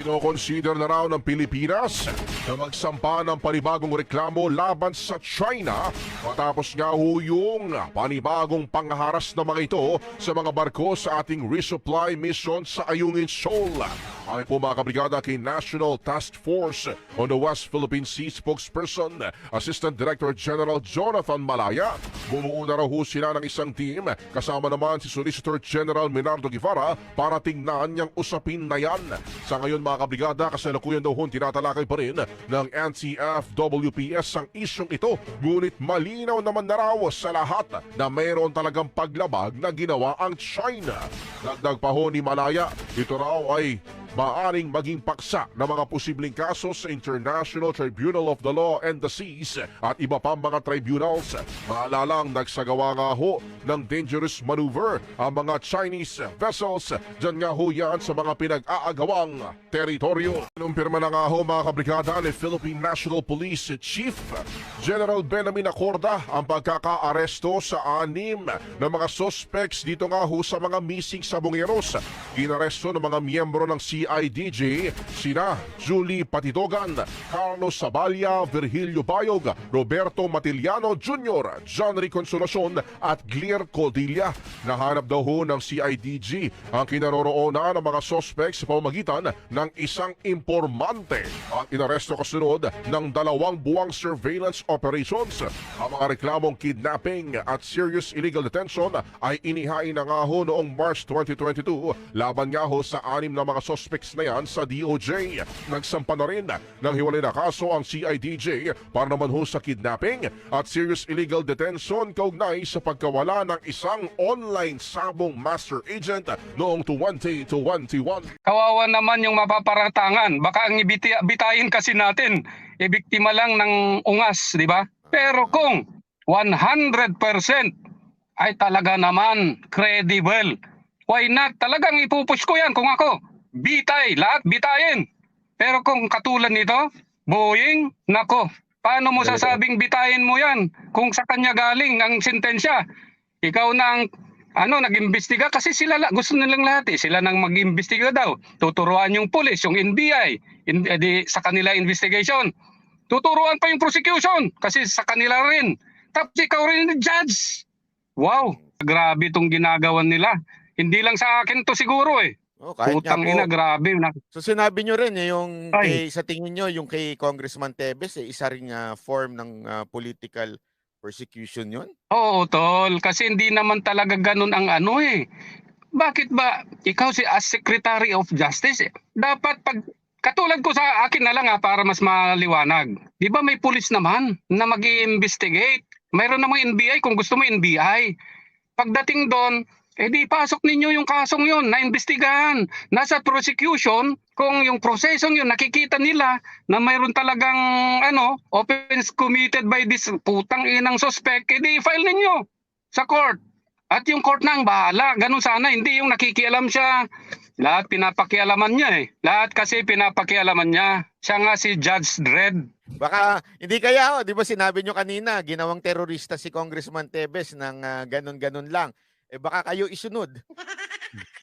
Kinoconsider na raw ng Pilipinas na magsampa ng panibagong reklamo laban sa China matapos nga ho yung panibagong pangharas na mga ito sa mga barko sa ating resupply mission sa Ayungin Shoal. Ay po mga kabrigada kay National Task Force on the West Philippine Sea spokesperson, Assistant Director General Jonathan Malaya, bumuo na raw ho sila ng isang team kasama naman si Solicitor General Minardo Guevara para tingnan niyang usapin na yan. Sa ngayon mga kabrigada, kasalukuyan daw ho tinatalakay pa rin ng NCFWPS ang isyong ito, ngunit malinaw naman na raw sa lahat na mayroon talagang paglabag na ginawa ang China. Dagdag pa ho ni Malaya, ito raw ay maaring maging paksa ng mga posibleng kaso sa International Tribunal of the Law and the Seas at iba pang mga tribunals. Maalalang nagsagawa nga ho ng dangerous maneuver ang mga Chinese vessels. Diyan nga ho yan sa mga pinag-aagawang teritoryo. Numpirma na nga ho mga kabrigada ni Philippine National Police Chief General Benjamin Acorda ang pagkaka-aresto sa 6 na mga suspects dito nga ho sa mga missing sabongeros. Inaresto ng mga miyembro ng CIDG sina Julie Patidogan, Carlos Saballa, Virgilio Bayog, Roberto Matiliano Jr., John Reconsolacion at Gleer Codilla. Nahanap daw ho ng CIDG ang kinaroroonan ng mga suspects sa pamamagitan ng isang informante at inaresto kasunod ng 2 buwang surveillance operations. Ang mga reklamong kidnapping at serious illegal detention ay inihain na nga ho noong March 2022 laban nga ho sa 6 na mga suspects na yan sa DOJ. Nagsampa na rin ng hiwalay na kaso ang CIDJ para naman ho sa kidnapping at serious illegal detention kaugnay sa pagkawala ng isang online sabong master agent noong 2021. Kawawa naman yung mapaparatangan. Baka ang bitayin kasi natin, biktima lang ng ungas, di ba? Pero kung 100% ay talaga naman credible, why not? Talagang ipupush ko yan kung ako. Bitay, lahat bitayin. Pero kung katulad nito, Boeing, nako, paano mo sasabing bitayin mo yan kung sa kanya galing ang sentensya? Ikaw na ang nag-imbestiga kasi sila gusto nilang lahat Sila nang mag-imbestiga daw. Tuturuan yung police, yung NBI sa kanila investigation. Tuturuan pa yung prosecution kasi sa kanila rin. Tapos ikaw rin yung judge. Wow, grabe itong ginagawa nila. Hindi lang sa akin to siguro Oh, kahit nga Putang po. ina, grabe. So sinabi nyo rin yung Ay. sa tingin nyo yung kay Congressman Tebes isa ring form ng political persecution yun? Oo, tol. Kasi hindi naman talaga ganun ang Bakit ba ikaw as Secretary of Justice, dapat katulad ko sa akin na lang para mas maliwanag. Di ba may pulis naman na mag-i-investigate? Mayroon namang NBI kung gusto mo NBI. Pagdating doon, di pasok ninyo yung kasong yun, naimbestigahan. Nasa prosecution, kung yung prosesong yun, nakikita nila na mayroon talagang offense committed by this putang inang suspect, di file ninyo sa court. At yung court na ang bahala. Ganun sana, hindi yung nakikialam siya. Lahat pinapakialaman niya Lahat kasi pinapakialaman niya. Siya nga si Judge Dredd. Baka hindi kaya, di ba sinabi nyo kanina, ginawang terorista si Congressman Tebes ng ganun-ganun lang. Baka kayo isunod.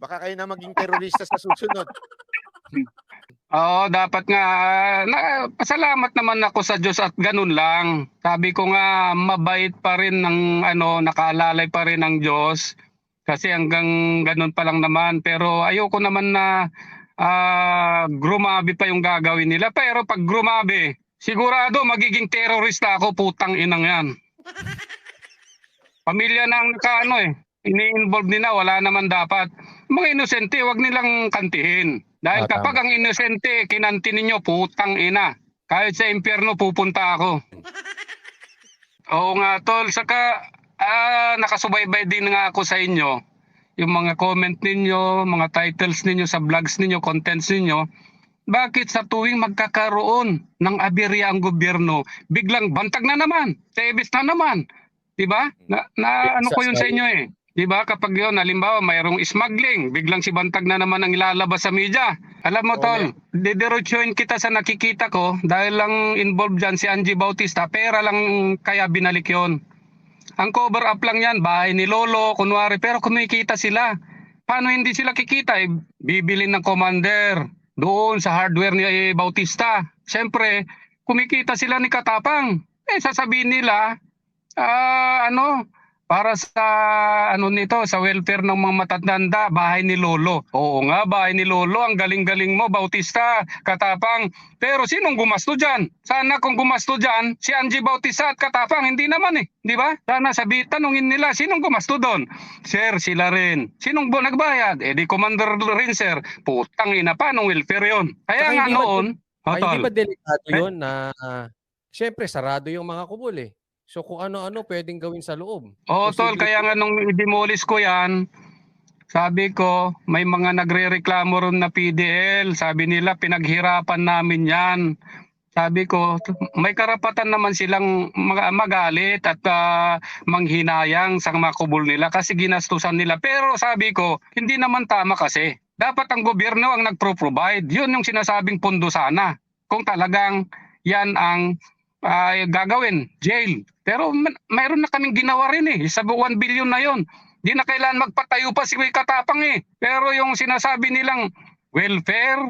Baka kayo na maging terorista sa susunod. Oo, dapat nga. Pasalamat naman ako sa Diyos at ganun lang. Sabi ko nga, mabait pa rin ng nakaalalay pa rin ng Diyos. Kasi hanggang ganun pa lang naman. Pero ayoko naman na grumabi pa yung gagawin nila. Pero pag grumabi, sigurado magiging terorista ako, putang inang yan. Pamilya na ang ini-involve nila, wala naman dapat. Mga inosente, wag nilang kantihin. Dahil kapag ang inosente, kinanti ninyo, putang ina. Kahit sa impyerno, pupunta ako. Oo nga, tol. Saka, nakasubaybay din nga ako sa inyo. Yung mga comment ninyo, mga titles ninyo sa vlogs ninyo, contents ninyo. Bakit sa tuwing magkakaroon ng aberya ang gobyerno, biglang bantag na naman, Tebes na naman. Diba? Ko yun sa inyo Diba? Kapag yun, halimbawa, mayroong smuggling, biglang si bantag na naman ang ilalabas sa media. Alam mo, tol, didiretsyoin kita sa nakikita ko dahil lang involved dyan si Angie Bautista, pera lang kaya binalik yon. Ang cover up lang yan, bahay ni Lolo, kunwari, pero kumikita sila. Paano hindi sila kikita? Bibili ng commander, doon sa hardware ni Bautista. Siyempre, kumikita sila ni Katapang. Sasabihin nila, para sa nito, sa welfare ng mga matatanda, bahay ni Lolo. Oo nga, bahay ni Lolo, ang galing-galing mo, Bautista, Katapang. Pero sinong gumasto dyan? Sana kung gumasto dyan, si Angie Bautista at Katapang, hindi naman di ba? Sana tanungin nila, sinong gumasto doon? Sir, sila rin. Sinong nagbayad? Di Commander rin, sir. Putang ina, paanong welfare yun? Kaya Saka nga hindi ba- noon, Hindi ba delikado Eh? yun na siyempre sarado yung mga kubol eh. So kung ano-ano pwedeng gawin sa loob. Oo, tol, Posible kaya nga nung i-demolish ko yan, sabi ko, may mga nagre-reklamo ron na PDL. Sabi nila, pinaghirapan namin yan. Sabi ko, may karapatan naman silang magalit at manghinayang sa mga kubol nila kasi ginastusan nila. Pero sabi ko, hindi naman tama kasi. Dapat ang gobyerno ang nagpro-provide. Yun yung sinasabing pundo sana. Kung talagang yan ang gagawin, jail. Pero mayroon na kaming ginawa rin sa 1 billion na yon. Di na kailangan magpatayo pa si Katapang Pero yung sinasabi nilang welfare,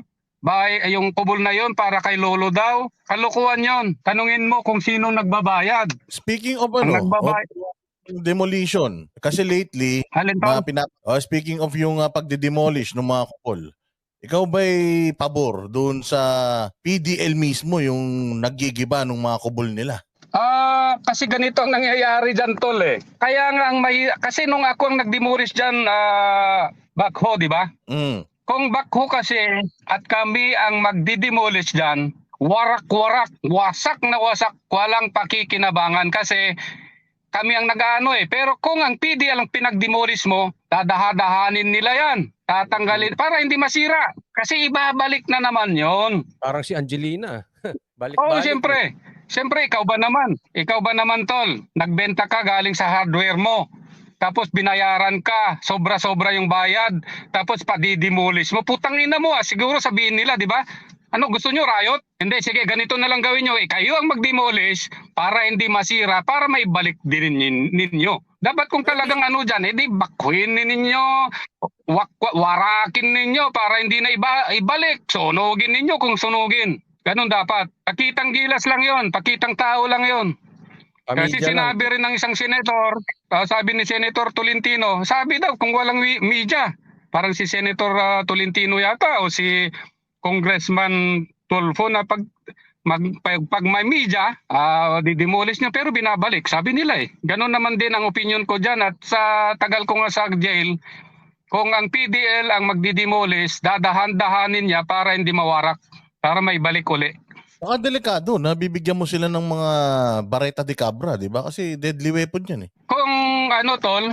yung kubol na yon para kay Lolo daw, kalukuhan yon. Tanungin mo kung sino nagbabayad. Speaking of Ang of nagbabayad. demolition, kasi lately, Alin to? speaking of yung pagde-demolish ng mga kupol, ikaw ba'y pabor doon sa PDL mismo yung nagigiba ng mga kubol nila? Kasi ganito ang nangyayari dyan, tol Kaya nga kasi nung ako ang nag-demolish dyan, backhoe, di ba? Mm. Kung backhoe kasi at kami ang magdi-demolish dyan, warak-warak, wasak na wasak, walang pakikinabangan kasi kami ang nag-ano Pero kung ang PDL ang pinag-demolish mo, dadahan-dahanin nila yan. Tatanggalin para hindi masira. Kasi ibabalik na naman yon. parang si Angelina. Oo, Balik-balik. siyempre. Siyempre, ikaw ba naman? Ikaw ba naman, tol? Nagbenta ka galing sa hardware mo. Tapos binayaran ka, sobra-sobra yung bayad. Tapos pa-demolish mo. Putang ina mo siguro sabihin nila, di ba? Ano, gusto nyo riot? Hindi, sige, ganito na lang gawin nyo. Kayo ang mag-demolish para hindi masira, para maibalik din ninyo. Dapat kung talagang dyan, di bakuhin ninyo, warakin ninyo para hindi na ibalik. Sunugin ninyo kung sunugin. Ganun dapat. Pakitang gilas lang yon, pakitang tao lang yon. Kasi Pamilya lang. sinabi rin ng isang senator, sabi ni Senator Tolentino, sabi daw kung walang media, parang si Senator Tolentino yata o si Congressman Tulfo na pag may media, didemolish niya pero binabalik. Sabi nila Ganon naman din ang opinion ko dyan at sa tagal ko nga sa jail, kung ang PDL ang magdidemolish, dadahan-dahanin niya para hindi mawarak, para may balik uli. Baka delikado na bibigyan mo sila ng mga bareta de cabra, di ba? Kasi deadly weapon yan Kung tol,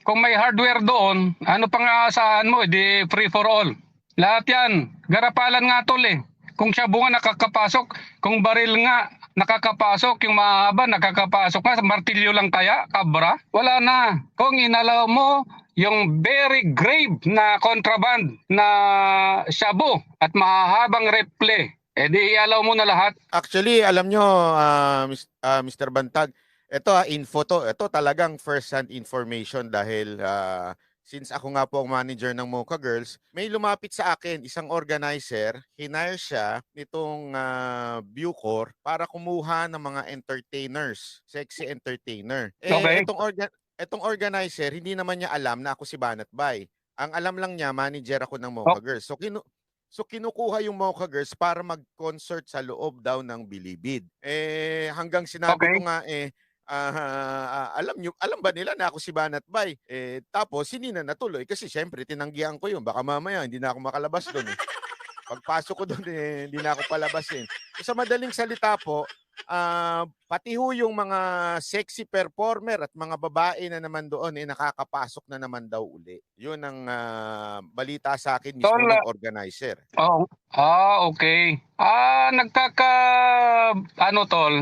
kung may hardware doon, ano pang aasahan mo, di free for all. Lahat yan, garapalan nga tol Kung shabu nga nakakapasok, kung baril nga nakakapasok, yung mahaba nakakapasok nga, martilyo lang kaya, kabra, wala na. Kung inalaw mo yung very grave na contraband na shabu at mahahabang reple, di ialaw mo na lahat. Actually, alam nyo, Mr. Bantag, ito info to. Ito talagang first-hand information dahil since ako nga po ang manager ng Mocha Girls, may lumapit sa akin, isang organizer, hinire siya nitong Bucor para kumuha ng mga entertainers, sexy entertainer. Okay. Itong organizer, hindi naman niya alam na ako si Banat Bay. Ang alam lang niya, manager ako ng Mocha Girls. So kinukuha yung Mocha Girls para mag-concert sa loob daw ng Bilibid. Hanggang sinabi ko nga alam ba nila na ako si Banat Bay? Tapos hindi na natuloy kasi syempre tinanggihan ko yun. Baka mamaya hindi na ako makalabas doon Pagpasok ko doon hindi na ako palabasin. So, sa madaling salita po, pati ho yung mga sexy performer at mga babae na naman doon nakakapasok na naman daw uli. Yun ang balita sa akin mismo ng organizer. Oh. Okay.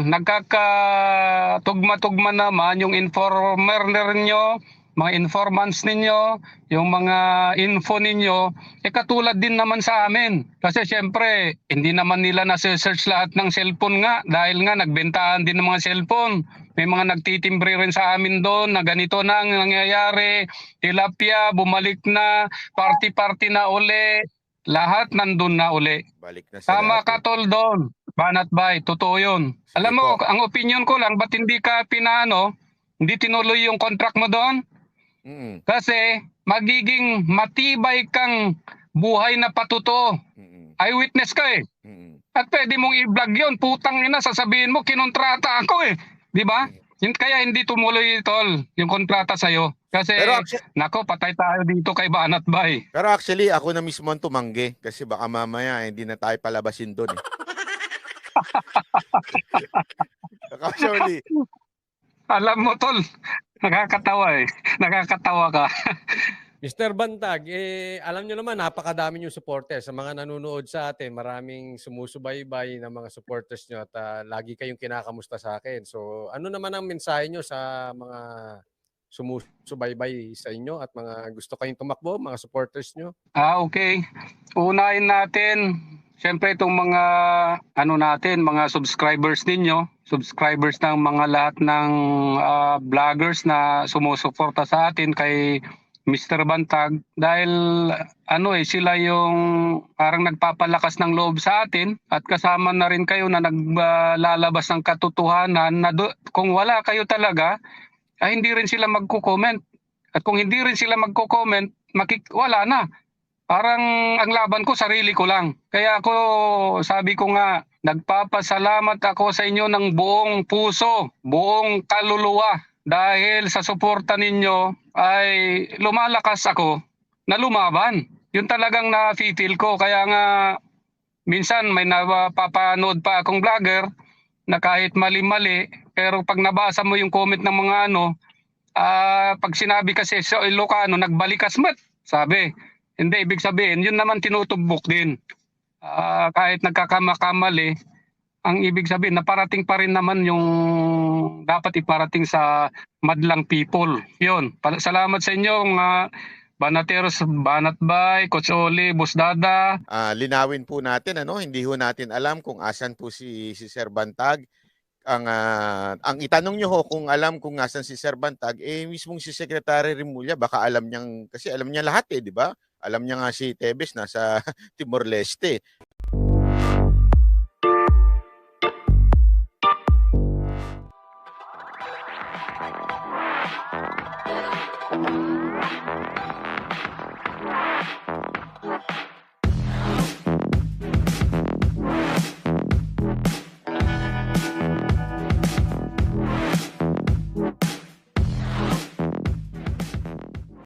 Nagkakatugma-tugma naman yung informer ninyo, mga informants ninyo, yung mga info ninyo, katulad din naman sa amin. Kasi syempre, hindi naman nila nasa-search lahat ng cellphone nga dahil nga nagbentahan din ng mga cellphone. May mga nagtitimbre rin sa amin doon na ganito na ang nangyayari, tilapia, bumalik na, party-party na uli. lahat nandun na uli. Balik na sa Tama dati. ka, Tol, doon. Banat Bay, totoo yun. Sige Alam mo, po. ang opinion ko lang, ba't hindi ka hindi tinuloy yung contract mo doon? Mm-mm. Kasi magiging matibay kang buhay na patuto. Mm-mm. Eyewitness ka eh. Mm-mm. At pwede mong i-vlog yun. Putang ina, sasabihin mo, kinontrata ako eh. Di ba? Kaya hindi tumuloy, Tol, yung kontrata sa'yo. Kasi, nako, patay tayo dito kay Banat Bay. Pero actually, ako na mismo ang tumanggi kasi baka mamaya hindi na tayo palabasin doon. Actually, Alam mo, Tol, nakakatawa eh. Nakakatawa ka. Mr. Bantag, alam nyo naman, napakadami yung supporters. Sa mga nanonood sa atin, maraming sumusubaybay ng mga supporters nyo at lagi kayong kinakamusta sa akin. So, ano naman ang mensahe nyo sa mga sumusubaybay sa inyo at mga gusto kayong tumakbo, mga supporters nyo? Okay. Unahin natin, siyempre itong mga mga subscribers ninyo, subscribers ng mga lahat ng vloggers na sumusuporta sa atin kay Mr. Bantag dahil sila yung parang nagpapalakas ng loob sa atin at kasama na rin kayo na naglalabas ng katotohanan na kung wala kayo talaga ay hindi rin sila magko-comment. At kung hindi rin sila magko-comment, wala na. Parang ang laban ko, sarili ko lang. Kaya ako, sabi ko nga, nagpapasalamat ako sa inyo ng buong puso, buong kaluluwa. Dahil sa suporta ninyo ay lumalakas ako na lumaban. Yun talagang na-feel ko. Kaya nga, minsan may napapanood pa akong vlogger na kahit mali-mali, pero pag nabasa mo yung comment ng mga pag sinabi kasi sa Ilocano, nagbalikas mat, sabi. Hindi, ibig sabihin, yun naman tinutubok din. Kahit nagkakakamali, ang ibig sabihin, naparating pa rin naman yung dapat iparating sa madlang people. Yun. Salamat sa inyo, Banateros, Banat Bay, Coach Oli, Boss Dada. linawin po natin, hindi ho natin alam kung asan po si Sir Bantag. Ang itanong nyo ho kung alam kung asan si Sir Bantag, mismong si Secretary Remulla, baka alam niyang, kasi alam niya lahat di ba? Alam niya nga si Tebes nasa Timor Leste.